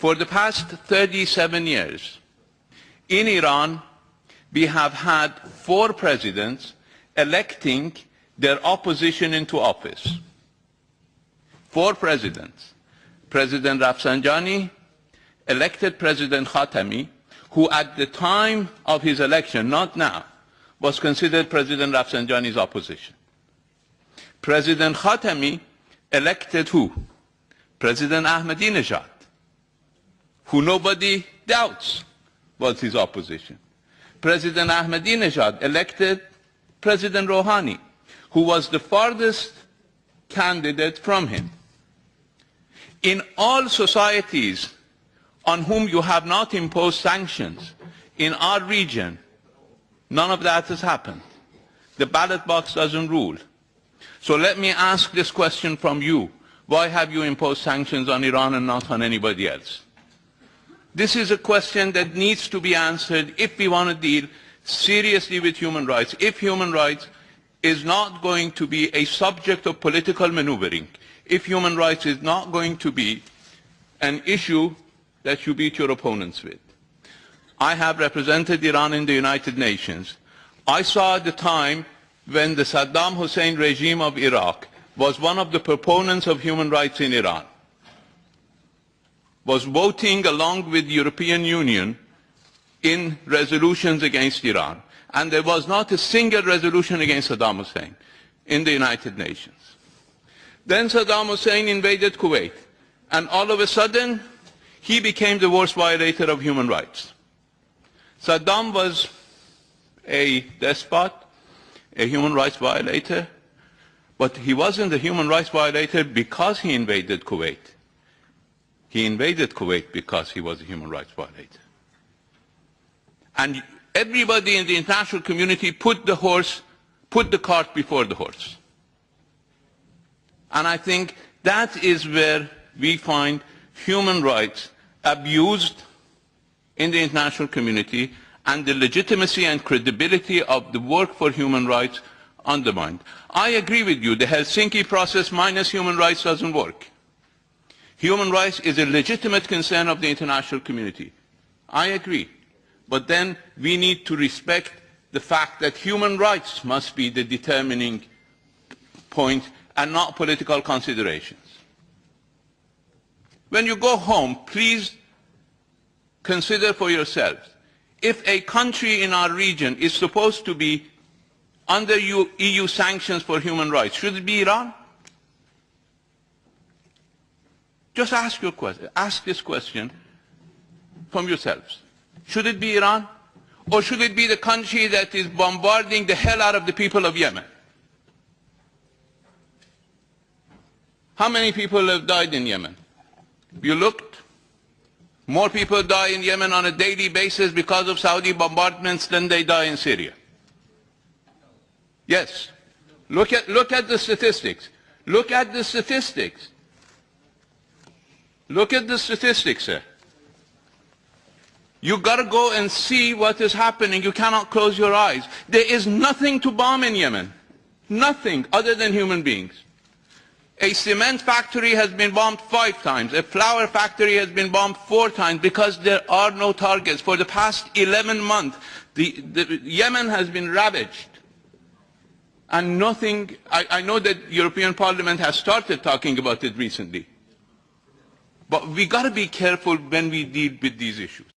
For the past 37 years, in Iran, we have had 4 presidents electing their opposition into office. 4 presidents. President Rafsanjani elected President Khatami, who at the time of his election, not now, was considered President Rafsanjani's opposition. President Khatami elected who? President Ahmadinejad, who nobody doubts was his opposition. President Ahmadinejad elected President Rouhani, who was the farthest candidate from him. In all societies on whom you have not imposed sanctions, in our region, none of that has happened. The ballot box doesn't rule. So let me ask this question from you. Why have you imposed sanctions on Iran and not on anybody else? This is a question that needs to be answered if we want to deal seriously with human rights. If human rights is not going to be a subject of political maneuvering, if human rights is not going to be an issue that you beat your opponents with. I have represented Iran in the United Nations. I saw at the time when the Saddam Hussein regime of Iraq was one of the proponents of human rights in Iran, was voting along with the European Union in resolutions against Iran. And there was not a single resolution against Saddam Hussein in the United Nations. Then Saddam Hussein invaded Kuwait, and all of a sudden, he became the worst violator of human rights. Saddam was a despot, a human rights violator, but he wasn't a human rights violator because he invaded Kuwait. He invaded Kuwait because he was a human rights violator. And everybody in the international community put the cart before the horse. And I think that is where we find human rights abused in the international community and the legitimacy and credibility of the work for human rights undermined. I agree with you, the Helsinki process minus human rights doesn't work. Human rights is a legitimate concern of the international community. I agree. But then we need to respect the fact that human rights must be the determining point and not political considerations. When you go home, please consider for yourselves, if a country in our region is supposed to be under EU sanctions for human rights, should it be Iran? Just ask this question from yourselves. Should it be Iran? Or should it be the country that is bombarding the hell out of the people of Yemen? How many people have died in Yemen? You looked? More people die in Yemen on a daily basis because of Saudi bombardments than they die in Syria. Yes. Look at the statistics. Look at the statistics. Look at the statistics, sir. You've got to go and see what is happening. You cannot close your eyes. There is nothing to bomb in Yemen. Nothing other than human beings. A cement factory has been bombed 5 times. A flour factory has been bombed 4 times because there are no targets. For the past 11 months, Yemen has been ravaged. And nothing, I know that the European Parliament has started talking about it recently. But we got to be careful when we deal with these issues.